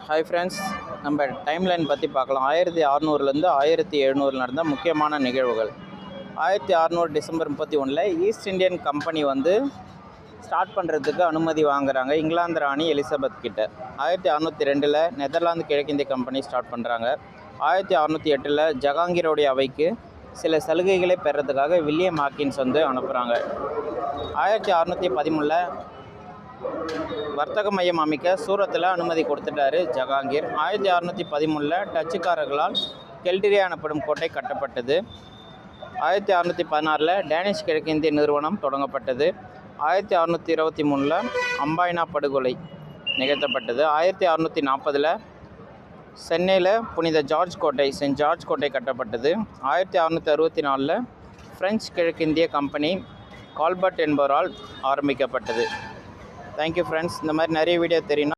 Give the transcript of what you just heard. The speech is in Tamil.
ஹாய் ஃப்ரெண்ட்ஸ், நம்ம டைம்லைன் பற்றி பார்க்கலாம். 1600லேருந்து 1700 நடந்த முக்கியமான நிகழ்வுகள். 1600 December 31 East Indian company start பண்ணுறதுக்கு அனுமதி வாங்குகிறாங்க இங்கிலாந்து ராணி எலிசபெத் கிட்ட. 1602 நெதர்லாந்து கிழக்கிந்திய கம்பெனி ஸ்டார்ட் பண்ணுறாங்க. 1608 ஜஹாங்கீரோடைய அவைக்கு சில சலுகைகளை பெறதுக்காக வில்லியம் ஹாக்கின்ஸ் அனுப்புகிறாங்க. 1613 வர்த்தக மையம் அமைக்க சூரத்தில் அனுமதி கொடுத்துட்டாரு ஜஹாங்கீர். 1613 டச்சுக்காரர்களால் கெல்டிரியா எனப்படும் கோட்டை கட்டப்பட்டது. 1616 டேனிஷ் கிழக்கிந்திய நிறுவனம் தொடங்கப்பட்டது. 1623 அம்பாய்னா படுகொலை நிகழ்த்தப்பட்டது. 1640 சென்னையில் புனித ஜார்ஜ் கோட்டை சென்ட் ஜார்ஜ் கோட்டை கட்டப்பட்டது. 1664 பிரெஞ்சு கிழக்கிந்திய கம்பெனி கால்பர்ட் என்பவரால் ஆரம்பிக்கப்பட்டது. Thank you friends. இந்த மாதிரி நிறைய வீடியோ தெரியும்.